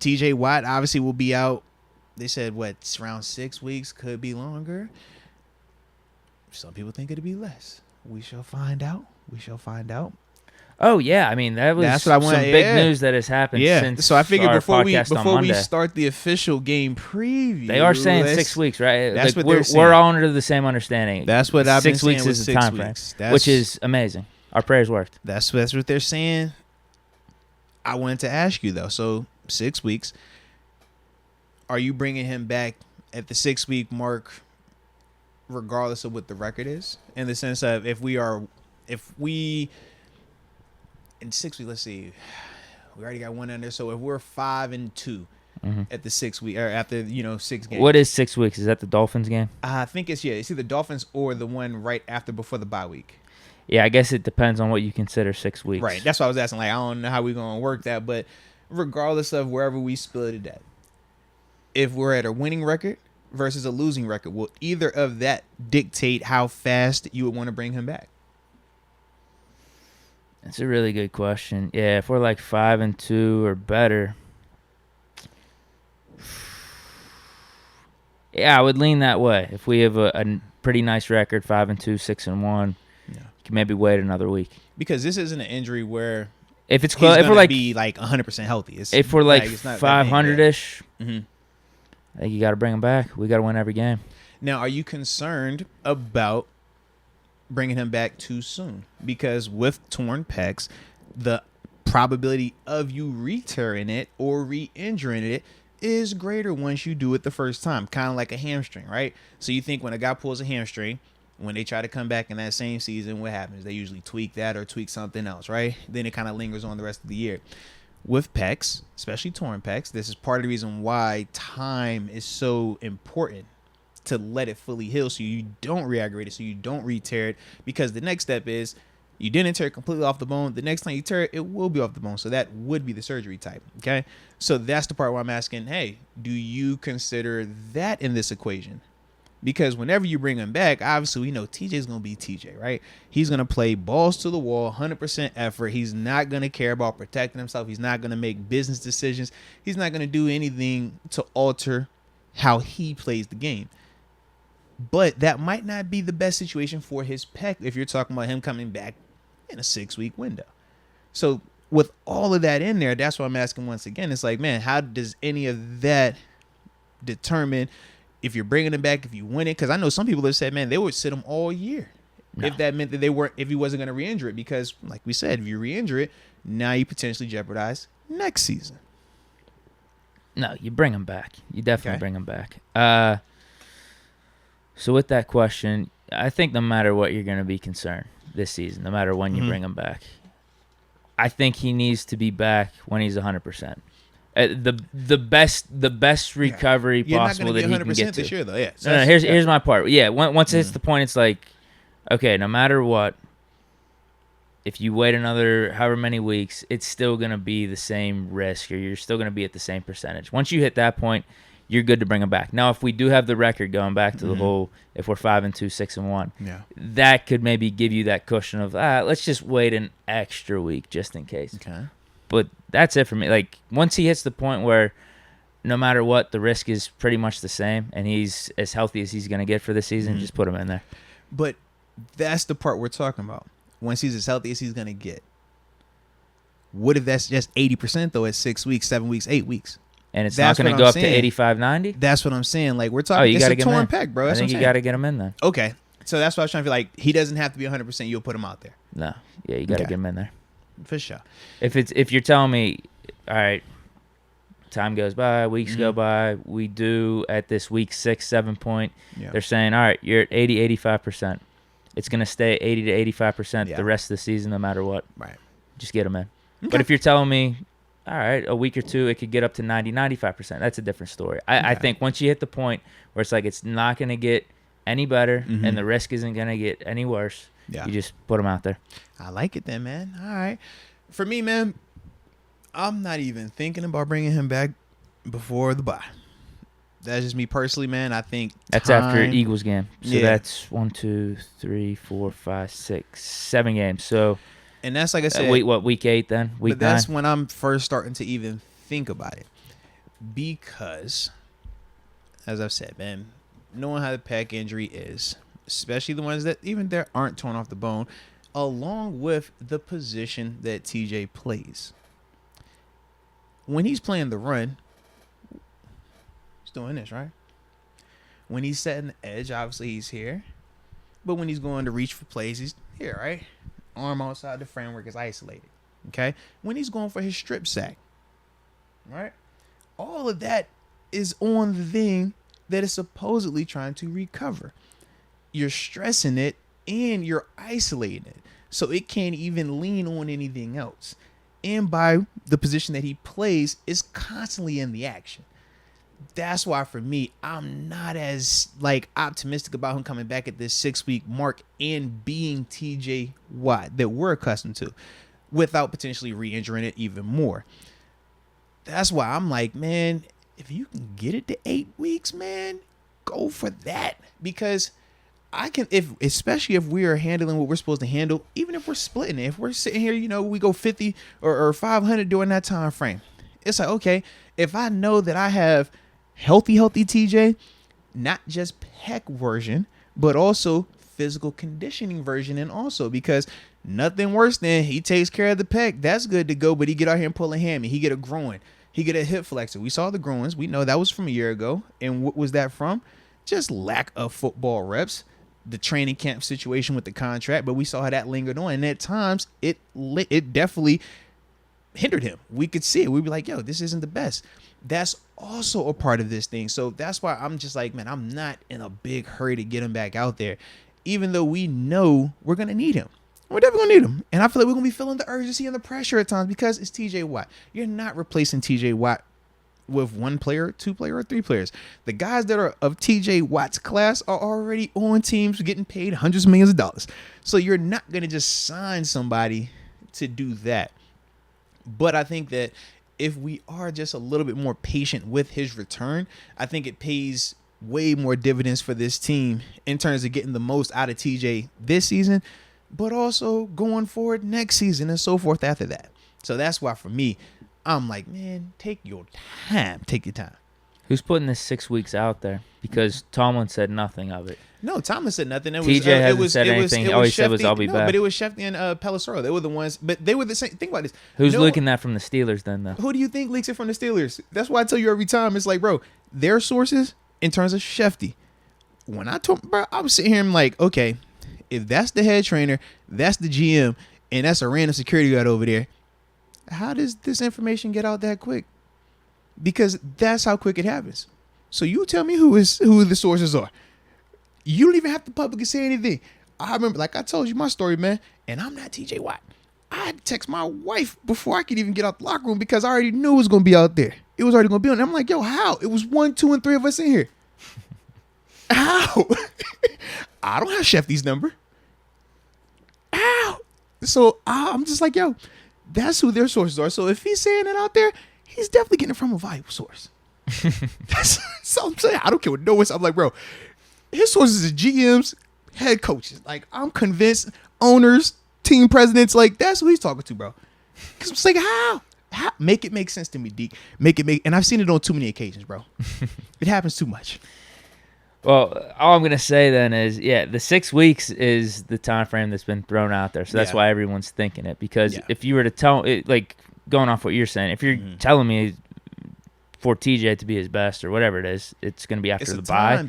TJ Watt obviously will be out. They said, around 6 weeks, could be longer. Some people think it'll be less. We shall find out. Oh yeah, I mean that was That's what I want. some big news that has happened since. So I figured our before podcast we start the official game preview, they are saying 6 weeks, right? That's like, what they're saying. We're all under the same understanding. That's what I've been 6 weeks saying is with the 6 time weeks. frame, which is amazing. Our prayers worked. That's what they're saying. I wanted to ask you though. So 6 weeks. Are you bringing him back at the 6 week mark, regardless of what the record is? In the sense of if we in 6 weeks, let's see, we already got one under. So if we're 5-2 at the 6 week or after 6 games, what is 6 weeks? Is that the Dolphins game? I think it's either the Dolphins or the one right after before the bye week. Yeah, I guess it depends on what you consider 6 weeks. Right. That's why I was asking. Like, I don't know how we're gonna work that, but regardless of wherever we split it at, if we're at a winning record versus a losing record, will either of that dictate how fast you would want to bring him back? That's a really good question. Yeah, if we're like 5-2 or better, yeah, I would lean that way. If we have a pretty nice record, 5-2, 6-1, you can maybe wait another week. Because this isn't an injury where if it's close, if we're like be like 100% healthy, if we're like it's not 500-ish, I think you got to bring him back. We got to win every game. Now, are you concerned about bringing him back too soon? Because with torn pecs, the probability of you re-tearing it or re-injuring it is greater once you do it the first time. Kind of like a hamstring, right? So you think when a guy pulls a hamstring, when they try to come back in that same season, what happens? They usually tweak that or tweak something else, right? Then it kind of lingers on the rest of the year. With pecs, especially torn pecs, this is part of the reason why time is so important, to let it fully heal so you don't re-aggravate it, so you don't re-tear it, because the next step is you didn't tear it completely off the bone. The next time you tear it, it will be off the bone. So that would be the surgery type, okay? So that's the part where I'm asking, hey, do you consider that in this equation? Because whenever you bring him back, obviously we know TJ's going to be TJ, right? He's going to play balls to the wall, 100% effort. He's not going to care about protecting himself. He's not going to make business decisions. He's not going to do anything to alter how he plays the game. But that might not be the best situation for his pec if you're talking about him coming back in a 6 week window. So with all of that in there, that's what I'm asking once again. It's like, man, how does any of that determine if you're bringing him back, if you win it? Because I know some people have said, man, they would sit him all year if that meant that if he wasn't going to re-injure it. Because like we said, if you re-injure it, now you potentially jeopardize next season. No, you bring him back. You definitely bring him back. So with that question, I think no matter what, you're going to be concerned this season, no matter when you bring him back. I think he needs to be back when he's 100%. The best recovery possible that he can get to. This year, though. Yeah. So no, here's my part. Yeah, once it hits the point, it's like, okay, no matter what, if you wait another however many weeks, it's still going to be the same risk, or you're still going to be at the same percentage. Once you hit that point, you're good to bring him back. Now, if we do have the record going back to the whole, if we're 5-2, 6-1, that could maybe give you that cushion of, let's just wait an extra week just in case. Okay. But that's it for me. Like, once he hits the point where no matter what, the risk is pretty much the same, and he's as healthy as he's going to get for the season, just put him in there. But that's the part we're talking about. Once he's as healthy as he's going to get. What if that's just 80%, though, at 6 weeks, 7 weeks, 8 weeks? And it's not going to go up to 85, 90? That's what I'm saying. Like, we're talking, it's a torn pec, bro. That's I think you got to get him in there. Okay. So that's what I was trying to feel like. He doesn't have to be 100%. You'll put him out there. No. Yeah, you got to get him in there. For sure. If you're telling me, all right, time goes by, weeks go by, we do at this week 6, 7 point, they're saying, all right, you're at 80, 85%. It's going to stay 80 to 85% the rest of the season no matter what. Right. Just get him in. Okay. But if you're telling me, all right, a week or two, it could get up to 90, 95%. That's a different story. I think once you hit the point where it's like it's not going to get any better and the risk isn't going to get any worse, you just put them out there. I like it then, man. All right. For me, man, I'm not even thinking about bringing him back before the bye. That's just me personally, man. I think that's after Eagles game. So that's 1, 2, 3, 4, 5, 6, 7 games. So... And that's like I said. Week 8 then? Week 9? But that's when I'm first starting to even think about it. because, as I've said, man, knowing how the pec injury is, especially the ones that even there aren't torn off the bone, along with the position that TJ plays. When he's playing the run, he's doing this, right? When he's setting the edge, obviously he's here. But when he's going to reach for plays, he's here, right? Arm outside the framework is isolated. Okay? When he's going for his strip sack, right? All of that is on the thing that is supposedly trying to recover. You're stressing it and you're isolating it. So it can't even lean on anything else. And by the position that he plays, is constantly in the action. That's why for me, I'm not as optimistic about him coming back at this 6-week mark and being TJ Watt that we're accustomed to, without potentially re-injuring it even more. That's why I'm like, man, if you can get it to 8 weeks, man, go for that. Because I can, especially if we are handling what we're supposed to handle, even if we're splitting it, if we're sitting here, we go 50 or 500 during that time frame. It's like, okay, if I know that I have healthy TJ, not just pec version, but also physical conditioning version, and also because nothing worse than he takes care of the pec, that's good to go, but he get out here and pull a hammy, he get a groin, he get a hip flexor. We saw the groins, we know that was from a year ago, and what was that from? Just lack of football reps, the training camp situation with the contract, but we saw how that lingered on, and at times it definitely hindered him. We could see it. We'd be like, yo, this isn't the best. That's also a part of this thing. So that's why I'm just like, man, I'm not in a big hurry to get him back out there, even though we know we're going to need him. We're definitely going to need him. And I feel like we're going to be feeling the urgency and the pressure at times because it's TJ Watt. You're not replacing TJ Watt with 1 player, 2 player, or 3 players. The guys that are of TJ Watt's class are already on teams getting paid hundreds of millions of dollars. So you're not going to just sign somebody to do that. But I think that if we are just a little bit more patient with his return, I think it pays way more dividends for this team in terms of getting the most out of TJ this season, but also going forward next season and so forth after that. So that's why for me, I'm like, man, take your time. Take your time. Who's putting this 6 weeks out there? Because Tomlin said nothing of it. No, Tomlin said nothing. TJ hasn't said anything. All he said was, "I'll be back." But it was Shefty and Pelissero. They were the ones. But they were the same. Think about this. Who's leaking that from the Steelers then, though? Who do you think leaks it from the Steelers? That's why I tell you every time. It's like, bro, their sources in terms of Shefty. When I told, bro, I was sitting here and I'm like, okay, if that's the head trainer, that's the GM, and that's a random security guard over there, how does this information get out that quick? Because that's how quick it happens. So you tell me who the sources are. You don't even have to publicly say anything. I remember, like I told you my story, man, and I'm not TJ Watt. I had to text my wife before I could even get out the locker room because I already knew it was going to be out there. It was already going to be on. I'm like, yo, how? It was 1, 2, and 3 of us in here. How? I don't have Shefty's number. How? So I'm just like, yo, that's who their sources are. So if he's saying it out there, he's definitely getting it from a valuable source. So I'm saying, I don't care what no one's. I'm like, bro, his sources are GMs, head coaches. Like, I'm convinced owners, team presidents, like, that's who he's talking to, bro. Because I'm just like, how? Make it make sense to me, Deke. And I've seen it on too many occasions, bro. It happens too much. Well, all I'm going to say then is, the 6 weeks is the time frame that's been thrown out there. So that's why everyone's thinking it. Because if you were to tell, like, going off what you're saying, if you're telling me for TJ to be his best or whatever it is, it's going to be after the bye.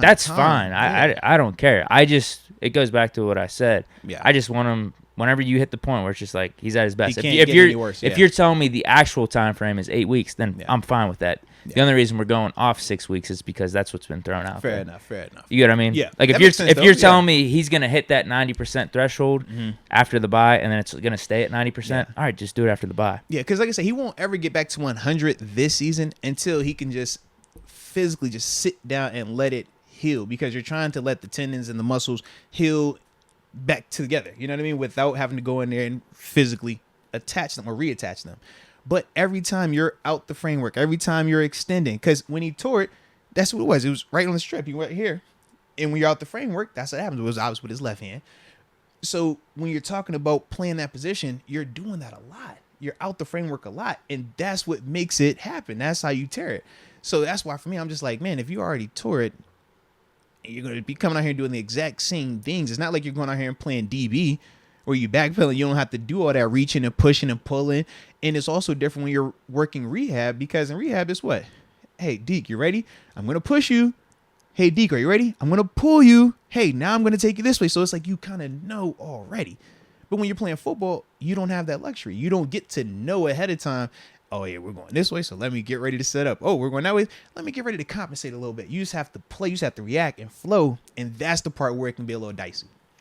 That's fine. Yeah. I don't care. It goes back to what I said. Yeah. I just want him, whenever you hit the point where it's just like he's at his best. If you're telling me the actual time frame is 8 weeks, then I'm fine with that. Yeah. The only reason we're going off 6 weeks is because that's what's been thrown out. Fair enough. You get what I mean? Yeah. Like if you're telling me he's going to hit that 90% threshold after the bye and then it's going to stay at 90%, all right, just do it after the bye. Yeah, because like I said, he won't ever get back to 100 this season until he can just physically just sit down and let it heal, because you're trying to let the tendons and the muscles heal back together. You know what I mean? Without having to go in there and physically attach them or reattach them. But every time you're out the framework, every time you're extending, because when he tore it, that's what it was. It was right on the strip. He went here. And when you're out the framework, that's what happens. It was obvious with his left hand. So when you're talking about playing that position, you're doing that a lot. you're out the framework a lot, and that's what makes it happen. That's how you tear it. So that's why for me, I'm just like, man, if you already tore it, and you're gonna be coming out here doing the exact same things. It's not like you're going out here and playing DB where you backpedaling. You don't have to do all that reaching and pushing and pulling. And it's also different when you're working rehab, because in rehab it's what? Hey, Deke, you ready? I'm gonna push you. Hey, Deke, are you ready? I'm gonna pull you. Hey, now I'm gonna take you this way. So it's like you kind of know already. But when you're playing football, you don't have that luxury. You don't get to know ahead of time. Oh, yeah, we're going this way, so let me get ready to set up. Oh, we're going that way. Let me get ready to compensate a little bit. You just have to play. You just have to react and flow, and that's the part where it can be a little dicey.